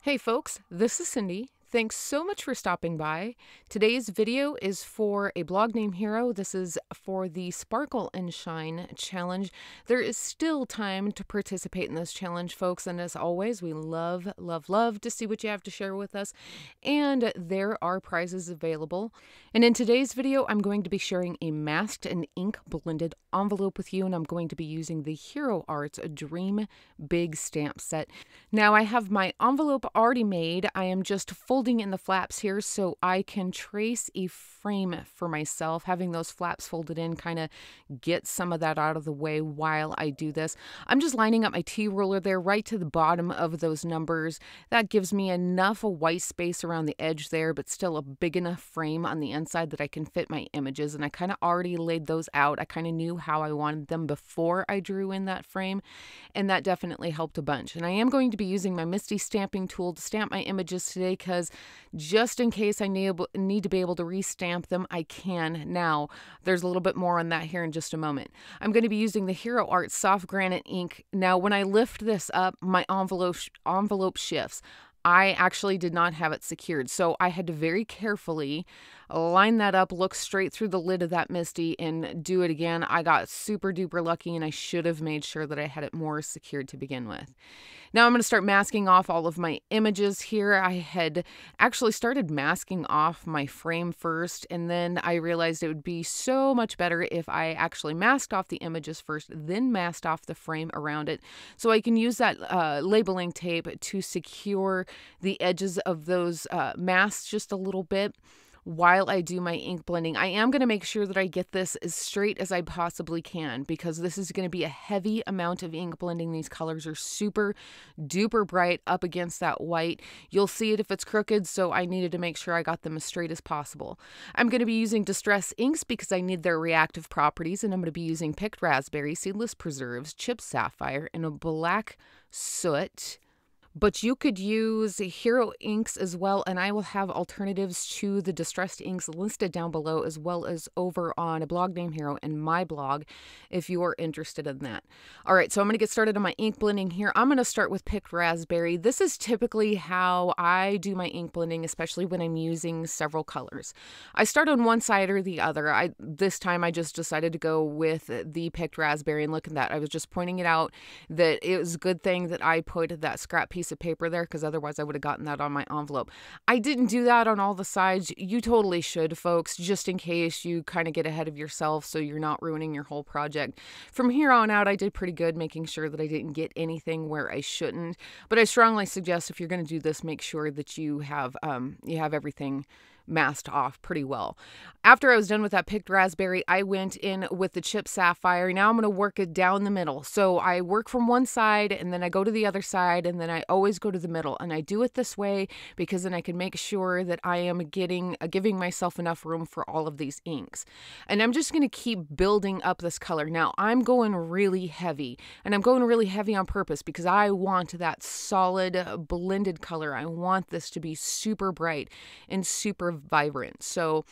Hey folks, this is Cindy. Thanks so much for stopping by. Today's video is for a blog name hero. This is for the Sparkle and Shine challenge. There is still time to participate in this challenge, folks, and as always, we love to see what you have to share with us, and there are prizes available. And in today's video, I'm going to be sharing a masked and ink blended envelope with you, and I'm going to be using the Hero Arts Dream Big Stamp Set. Now, I have my envelope already made. I am just folding in the flaps here so I can trace a frame for myself. Having those flaps folded in kind of gets some of that out of the way while I do this. I'm just lining up my T-ruler there right to the bottom of those numbers. That gives me enough white space around the edge there, but still a big enough frame on the inside that I can fit my images. And I kind of already laid those out. I kind of knew how I wanted them before I drew in that frame, and that definitely helped a bunch. And I am going to be using my Misty stamping tool to stamp my images today, because just in case I need to be able to restamp them, I can now. There's a little bit more on that here in just a moment. I'm going to be using the Hero Art Soft Granite ink. Now, when I lift this up, my envelope shifts. I actually did not have it secured, so I had to very carefully line that up, look straight through the lid of that Misty, and do it again. I got super duper lucky, and I should have made sure that I had it more secured to begin with. Now I'm going to start masking off all of my images here. I had actually started masking off my frame first, and then I realized it would be so much better if I actually masked off the images first, then masked off the frame around it, so I can use that labeling tape to secure the edges of those masks just a little bit while I do my ink blending. I am going to make sure that I get this as straight as I possibly can, because this is going to be a heavy amount of ink blending. These colors are super duper bright up against that white. You'll see it if it's crooked, so I needed to make sure I got them as straight as possible. I'm going to be using Distress inks because I need their reactive properties, and I'm going to be using Picked Raspberry, Seedless Preserves, Chipped Sapphire, and a black soot. But you could use Hero inks as well, and I will have alternatives to the distressed inks listed down below, as well as over on a blog name Hero and my blog if you are interested in that. All right, so I'm going to get started on my ink blending here. I'm going to start with Picked Raspberry. This is typically how I do my ink blending, especially when I'm using several colors. I start on one side or the other. This time I just decided to go with the Picked Raspberry, and look at that. I was just pointing it out that it was a good thing that I put that scrap piece of paper there, because otherwise I would have gotten that on my envelope. I didn't do that on all the sides. You totally should, folks, just in case you kind of get ahead of yourself so you're not ruining your whole project. From here on out, I did pretty good making sure that I didn't get anything where I shouldn't, but I strongly suggest if you're going to do this, make sure that you have everything masked off pretty well. After I was done with that Picked Raspberry, I went in with the Chipped Sapphire. Now I'm going to work it down the middle. So I work from one side, and then I go to the other side, and then I always go to the middle. And I do it this way because then I can make sure that I am giving myself enough room for all of these inks. And I'm just going to keep building up this color. Now I'm going really heavy, and I'm going really heavy on purpose because I want that solid blended color. I want this to be super bright and super vibrant. So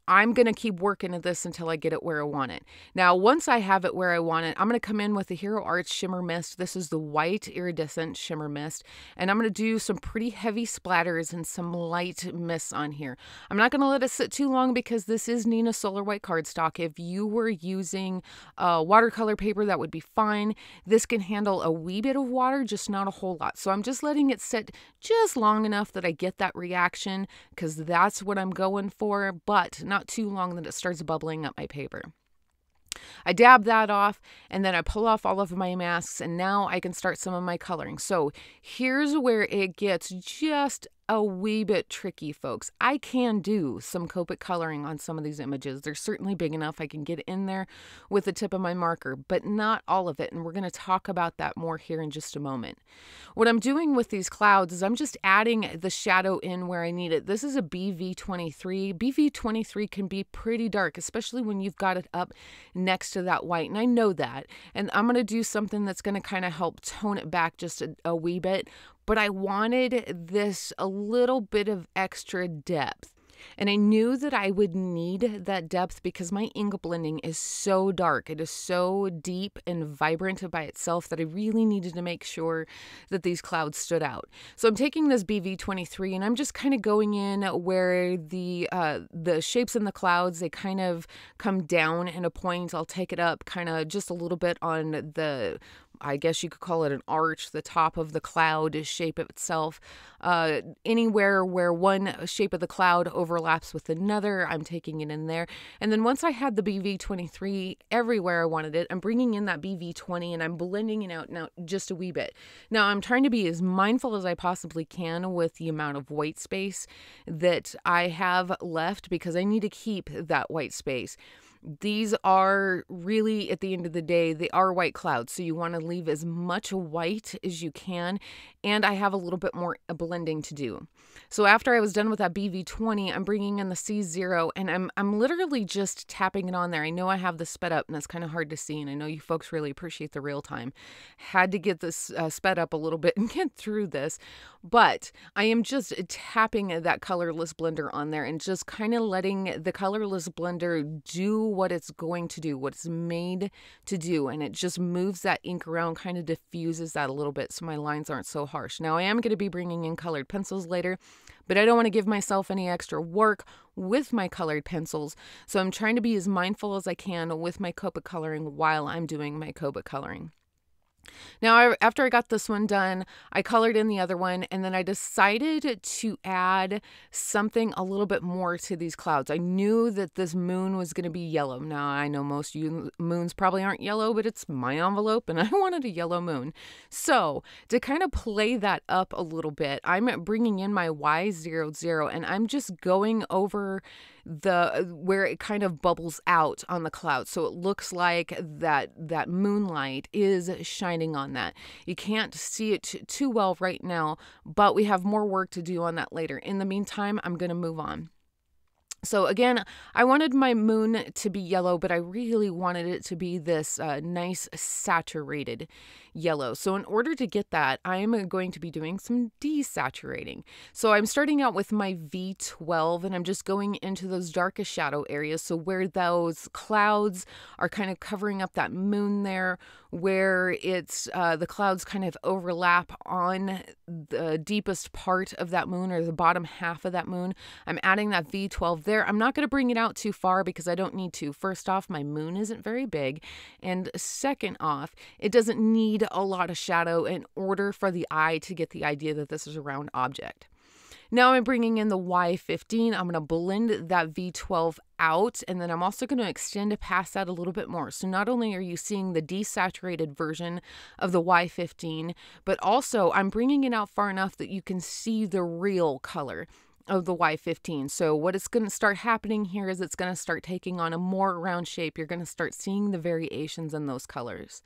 I'm going to keep working at this until I get it where I want it. Now, once I have it where I want it, I'm going to come in with the Hero Arts Shimmer Mist. This is the white iridescent shimmer mist, and I'm going to do some pretty heavy splatters and some light mists on here. I'm not going to let it sit too long because this is Neenah Solar White cardstock. If you were using watercolor paper, that would be fine. This can handle a wee bit of water, just not a whole lot. So I'm just letting it sit just long enough that I get that reaction, because that's what I'm going for, but not too long that it starts bubbling up my paper. I dab that off, and then I pull off all of my masks, and now I can start some of my coloring. So here's where it gets just a wee bit tricky, folks. I can do some Copic coloring on some of these images. They're certainly big enough I can get in there with the tip of my marker, but not all of it, and we're going to talk about that more here in just a moment. What I'm doing with these clouds is I'm just adding the shadow in where I need it. This is a BV23. BV23 can be pretty dark, especially when you've got it up next to that white, and I know that. And I'm going to do something that's going to kind of help tone it back just a wee bit, but I wanted this a little bit of extra depth. And I knew that I would need that depth because my ink blending is so dark. It is so deep and vibrant by itself that I really needed to make sure that these clouds stood out. So I'm taking this BV23 and I'm just kind of going in where the shapes in the clouds, they kind of come down in a point. I'll take it up kind of just a little bit on the, I guess you could call it an arch, the top of the cloud shape itself. Anywhere where one shape of the cloud overlaps with another, I'm taking it in there. And then once I had the BV23 everywhere I wanted it, I'm bringing in that BV20 and I'm blending it out now just a wee bit. Now I'm trying to be as mindful as I possibly can with the amount of white space that I have left because I need to keep that white space. These are really, at the end of the day, they are white clouds. So you want to leave as much white as you can. And I have a little bit more blending to do. So after I was done with that BV20, I'm bringing in the C0 and I'm literally just tapping it on there. I know I have this sped up and it's kind of hard to see. And I know you folks really appreciate the real time. Had to get this sped up a little bit and get through this. But I am just tapping that colorless blender on there and just kind of letting the colorless blender do what it's going to do, what it's made to do. And it just moves that ink around, kind of diffuses that a little bit so my lines aren't so harsh. Now I am going to be bringing in colored pencils later, but I don't want to give myself any extra work with my colored pencils. So I'm trying to be as mindful as I can with my Copic coloring while I'm doing my Copic coloring. Now, after I got this one done, I colored in the other one, and then I decided to add something a little bit more to these clouds. I knew that this moon was going to be yellow. Now, I know most moons probably aren't yellow, but it's my envelope, and I wanted a yellow moon. So, to kind of play that up a little bit, I'm bringing in my Y00, and I'm just going over where it kind of bubbles out on the cloud, so it looks like that moonlight is shining on that. You can't see it too well right now, but we have more work to do on that later. In the meantime, I'm going to move on. So again, I wanted my moon to be yellow, but I really wanted it to be this nice saturated yellow. So in order to get that, I'm going to be doing some desaturating. So I'm starting out with my V12 and I'm just going into those darkest shadow areas. So where those clouds are kind of covering up that moon there, where it's the clouds kind of overlap on the deepest part of that moon or the bottom half of that moon, I'm adding that V12 there. I'm not going to bring it out too far because I don't need to. First off, my moon isn't very big. And second off, it doesn't need a lot of shadow in order for the eye to get the idea that this is a round object. Now I'm bringing in the Y15. I'm going to blend that V12 out, and then I'm also going to extend past that a little bit more. So not only are you seeing the desaturated version of the Y15, but also I'm bringing it out far enough that you can see the real color of the Y15. So what is going to start happening here is it's going to start taking on a more round shape. You're going to start seeing the variations in those colors.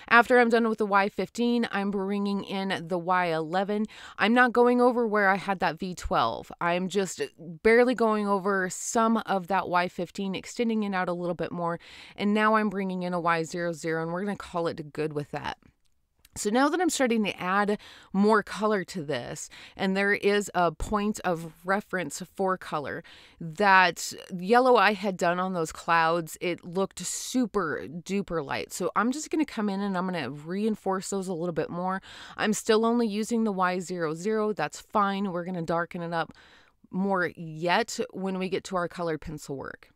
After I'm done with the Y15, I'm bringing in the Y11. I'm not going over where I had that V12. I'm just barely going over some of that Y15, extending it out a little bit more. And now I'm bringing in a Y00, and we're going to call it good with that. So now that I'm starting to add more color to this, and there is a point of reference for color, that yellow I had done on those clouds, it looked super duper light. So I'm just going to come in and I'm going to reinforce those a little bit more. I'm still only using the Y00. That's fine. We're going to darken it up more yet when we get to our colored pencil work.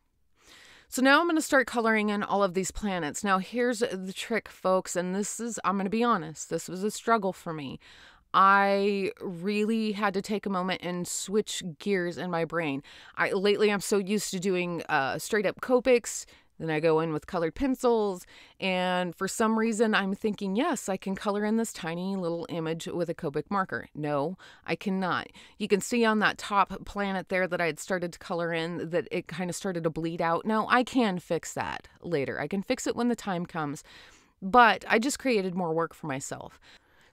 So now I'm going to start coloring in all of these planets. Now here's the trick, folks, and I'm going to be honest, this was a struggle for me. I really had to take a moment and switch gears in my brain. Lately I'm so used to doing straight up Copics. Then I go in with colored pencils, and for some reason I'm thinking, yes, I can color in this tiny little image with a Copic marker. No, I cannot. You can see on that top planet there that I had started to color in that it kind of started to bleed out. Now, I can fix that later. I can fix it when the time comes, but I just created more work for myself.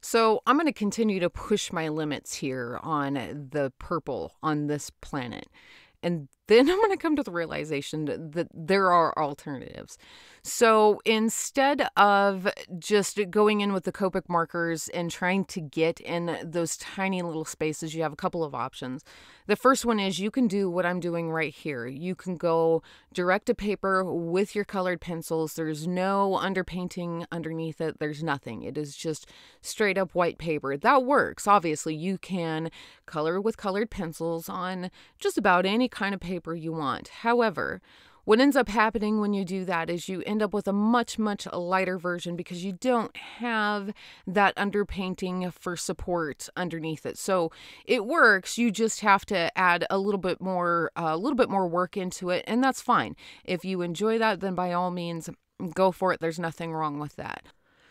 So I'm going to continue to push my limits here on the purple on this planet. And then I'm going to come to the realization that there are alternatives. So instead of just going in with the Copic markers and trying to get in those tiny little spaces, you have a couple of options. The first one is you can do what I'm doing right here. You can go direct to paper with your colored pencils. There's no underpainting underneath it. There's nothing. It is just straight up white paper. That works. Obviously, you can color with colored pencils on just about any kind of paper you want. However, what ends up happening when you do that is you end up with a much, much lighter version because you don't have that underpainting for support underneath it. So it works. You just have to add a little bit more work into it, and that's fine. If you enjoy that, then by all means, go for it. There's nothing wrong with that.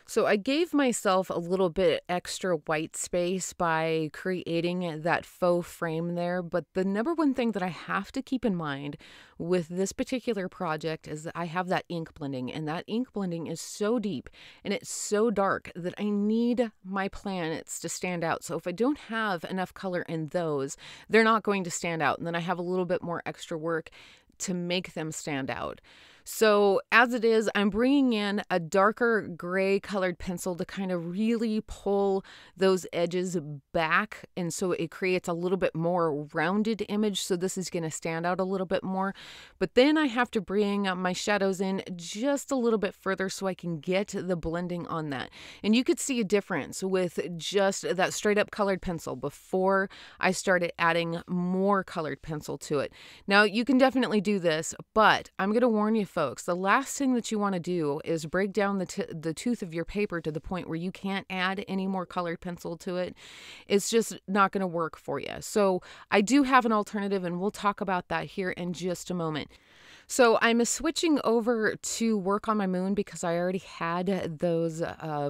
So I gave myself a little bit extra white space by creating that faux frame there. But the number one thing that I have to keep in mind with this particular project is that I have that ink blending, and that ink blending is so deep and it's so dark that I need my planets to stand out. So if I don't have enough color in those, they're not going to stand out. And then I have a little bit more extra work to make them stand out. So as it is, I'm bringing in a darker gray colored pencil to kind of really pull those edges back. And so it creates a little bit more rounded image. So this is going to stand out a little bit more. But then I have to bring my shadows in just a little bit further so I can get the blending on that. And you could see a difference with just that straight up colored pencil before I started adding more colored pencil to it. Now you can definitely do this, but I'm going to warn you folks, the last thing that you want to do is break down the tooth of your paper to the point where you can't add any more colored pencil to it. It's just not going to work for you. So I do have an alternative, and we'll talk about that here in just a moment. So I'm switching over to work on my moon because I already had those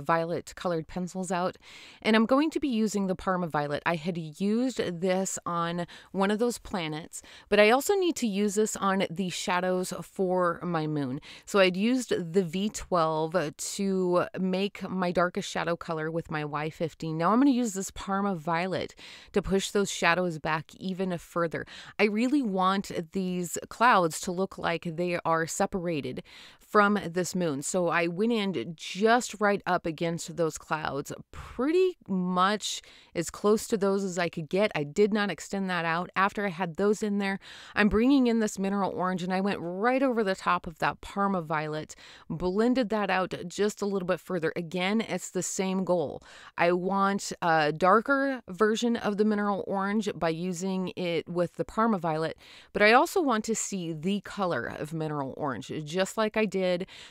violet colored pencils out, and I'm going to be using the Parma Violet. I had used this on one of those planets, but I also need to use this on the shadows for my moon. So I'd used the V12 to make my darkest shadow color with my Y15. Now I'm going to use this Parma Violet to push those shadows back even further. I really want these clouds to look like they are separated from this moon. So I went in just right up against those clouds, pretty much as close to those as I could get. I did not extend that out. After I had those in there, I'm bringing in this mineral orange, and I went right over the top of that Parma Violet, blended that out just a little bit further. Again, it's the same goal. I want a darker version of the mineral orange by using it with the Parma Violet, but I also want to see the color of mineral orange, just like I did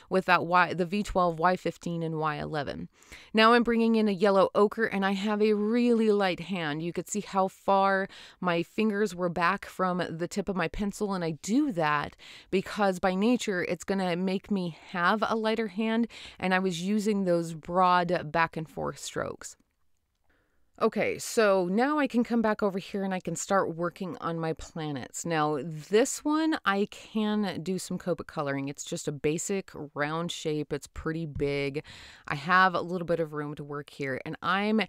with that the V12, Y15, and Y11. Now I'm bringing in a yellow ochre, and I have a really light hand. You could see how far my fingers were back from the tip of my pencil, and I do that because by nature it's going to make me have a lighter hand, and I was using those broad back and forth strokes. Okay, so now I can come back over here and I can start working on my planets. Now, this one I can do some Copic coloring. It's just a basic round shape. It's pretty big. I have a little bit of room to work here, and I'm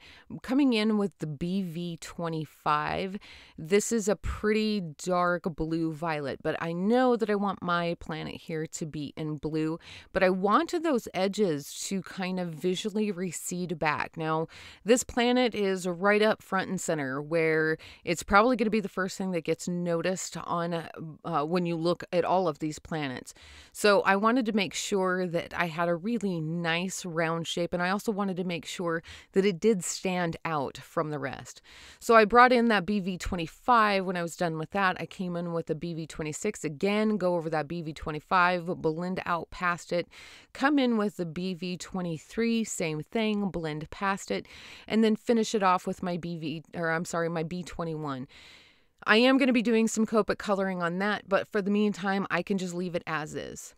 coming in with the BV25. This is a pretty dark blue violet, but I know that I want my planet here to be in blue, but I wanted those edges to kind of visually recede back. Now, this planet is right up front and center, where it's probably going to be the first thing that gets noticed on when you look at all of these planets. So I wanted to make sure that I had a really nice round shape, and I also wanted to make sure that it did stand out from the rest. So I brought in that BV25. When I was done with that, I came in with a BV26 again, go over that BV25, blend out past it, come in with the BV23, same thing, blend past it, and then finish it off with my my B21. I am going to be doing some Copic coloring on that, but for the meantime, I can just leave it as is.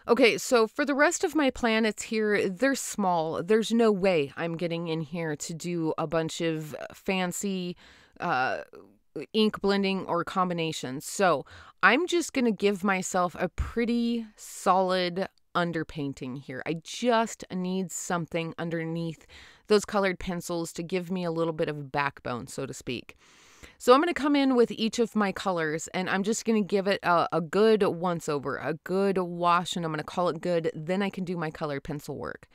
Okay, so for the rest of my planets here, they're small. There's no way I'm getting in here to do a bunch of fancy ink blending or combinations. So I'm just going to give myself a pretty solid underpainting here. I just need something underneath those colored pencils to give me a little bit of backbone, so to speak. So I'm going to come in with each of my colors, and I'm just going to give it a good once over, a good wash, and I'm going to call it good. Then I can do my colored pencil work.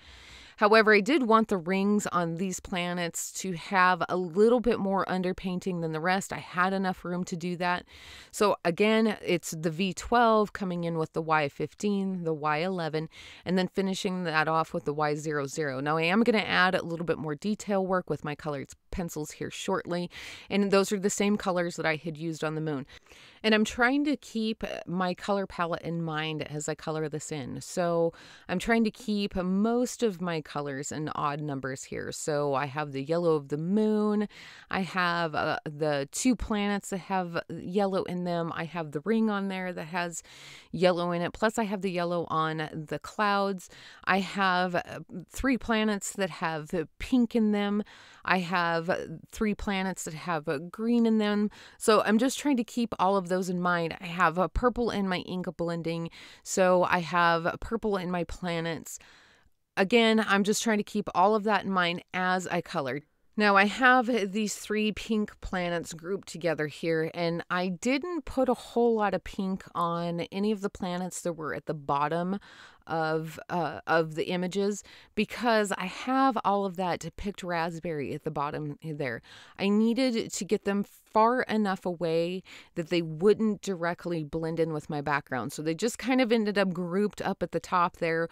However, I did want the rings on these planets to have a little bit more underpainting than the rest. I had enough room to do that. So again, it's the V12 coming in with the Y15, the Y11, and then finishing that off with the Y00. Now I am going to add a little bit more detail work with my colored pencils here shortly, and those are the same colors that I had used on the moon. And I'm trying to keep my color palette in mind as I color this in. So I'm trying to keep most of my colors in odd numbers here. So I have the yellow of the moon. I have the 2 planets that have yellow in them. I have the ring on there that has yellow in it. Plus I have the yellow on the clouds. I have 3 planets that have pink in them. I have 3 planets that have green in them. So I'm just trying to keep all of those in mind. I have a purple in my ink blending. So I have purple in my planets. Again, I'm just trying to keep all of that in mind as I color. Now I have these 3 pink planets grouped together here, and I didn't put a whole lot of pink on any of the planets that were at the bottom of the images because I have all of that picked raspberry at the bottom there. I needed to get them far enough away that they wouldn't directly blend in with my background. So they just kind of ended up grouped up at the top there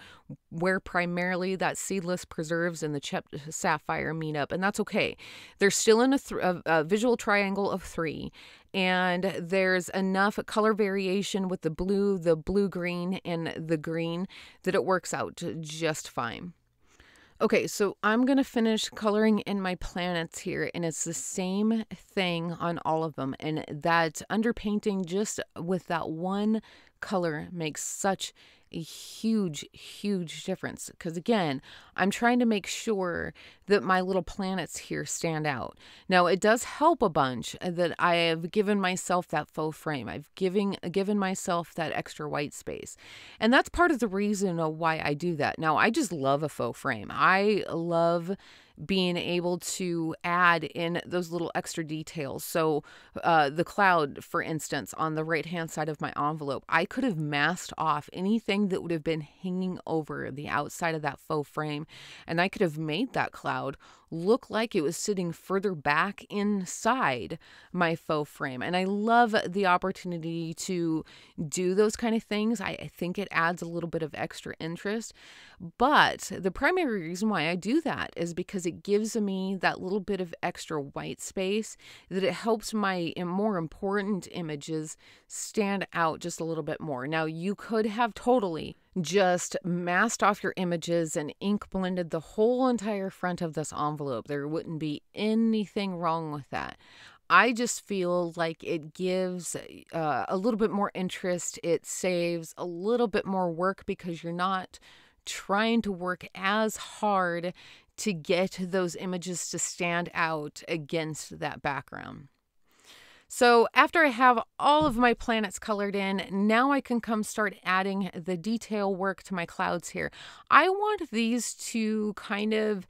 where primarily that seedless preserves and the chipped sapphire meet up. And that's okay. They're still in a visual triangle of 3. And there's enough color variation with the blue-green, and the green that it works out just fine. Okay, so I'm going to finish coloring in my planets here, and it's the same thing on all of them. And that underpainting just with that one color makes such a huge, huge difference. Because again, I'm trying to make sure that my little planets here stand out. Now, it does help a bunch that I have given myself that faux frame. I've given myself that extra white space. And that's part of the reason why I do that. Now, I just love a faux frame. I love being able to add in those little extra details. So the cloud, for instance, on the right hand side of my envelope, I could have masked off anything that would have been hanging over the outside of that faux frame, and I could have made that cloud look like it was sitting further back inside my faux frame. And I love the opportunity to do those kind of things. I think it adds a little bit of extra interest. But the primary reason why I do that is because it gives me that little bit of extra white space, that it helps my more important images stand out just a little bit more. Now, you could have totally just masked off your images and ink blended the whole entire front of this envelope. There wouldn't be anything wrong with that. I just feel like it gives a little bit more interest. It saves a little bit more work because you're not trying to work as hard to get those images to stand out against that background. So after I have all of my planets colored in, now I can come start adding the detail work to my clouds here. I want these to kind of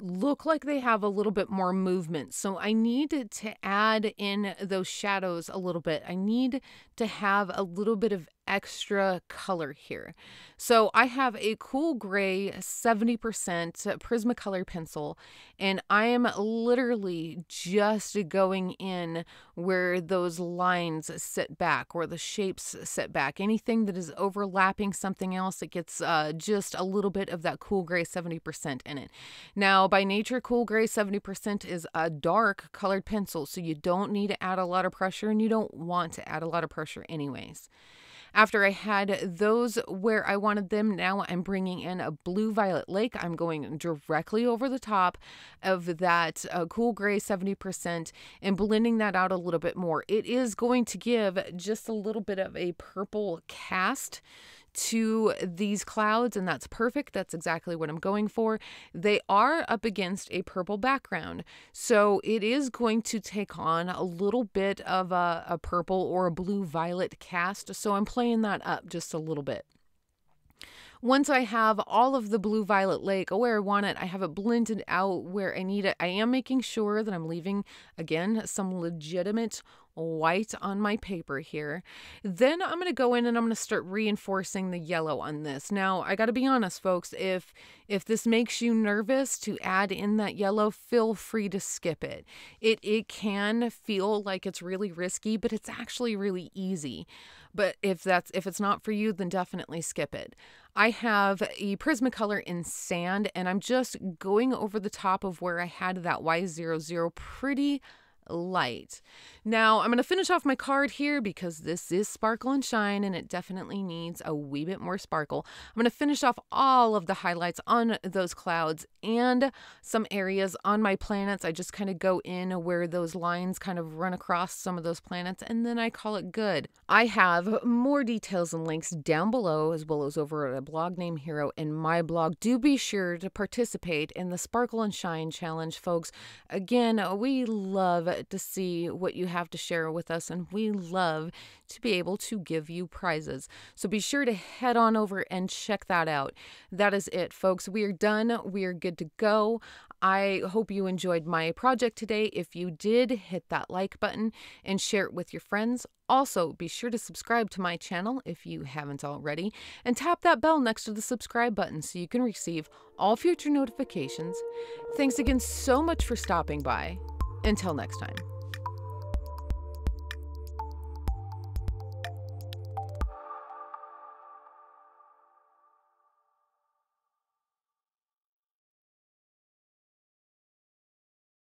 look like they have a little bit more movement. So I need to add in those shadows a little bit. I need to have a little bit of extra color here. So I have a cool gray 70% Prismacolor pencil, and I am literally just going in where those lines sit back, where the shapes sit back. Anything that is overlapping something else, it gets just a little bit of that cool gray 70% in it. Now, by nature, cool gray 70% is a dark colored pencil, so you don't need to add a lot of pressure, and you don't want to add a lot of pressure anyways. After I had those where I wanted them, now I'm bringing in a blue-violet lake. I'm going directly over the top of that cool gray 70% and blending that out a little bit more. It is going to give just a little bit of a purple cast to these clouds, and that's perfect. That's exactly what I'm going for. They are up against a purple background, so it is going to take on a little bit of a purple or a blue-violet cast, so I'm playing that up just a little bit. Once I have all of the blue violet lake where I want it, I have it blended out where I need it. I am making sure that I'm leaving, again, some legitimate white on my paper here. Then I'm going to go in and I'm going to start reinforcing the yellow on this. Now, I got to be honest, folks, if this makes you nervous to add in that yellow, feel free to skip it. It can feel like it's really risky, but it's actually really easy. But if it's not for you, then definitely skip it. I have a Prismacolor in sand, and I'm just going over the top of where I had that Y00 pretty light. Now I'm going to finish off my card here because this is Sparkle and Shine and it definitely needs a wee bit more sparkle. I'm going to finish off all of the highlights on those clouds and some areas on my planets. I just kind of go in where those lines kind of run across some of those planets and then I call it good. I have more details and links down below as well as over at a blog named Hero in my blog. Do be sure to participate in the Sparkle and Shine challenge, folks. Again, we love to see what you have to share with us and we love to be able to give you prizes. So be sure to head on over and check that out. That is it, folks. We are done. We are good to go. I hope you enjoyed my project today. If you did, hit that like button and share it with your friends. Also, be sure to subscribe to my channel if you haven't already and tap that bell next to the subscribe button so you can receive all future notifications. Thanks again so much for stopping by. Until next time.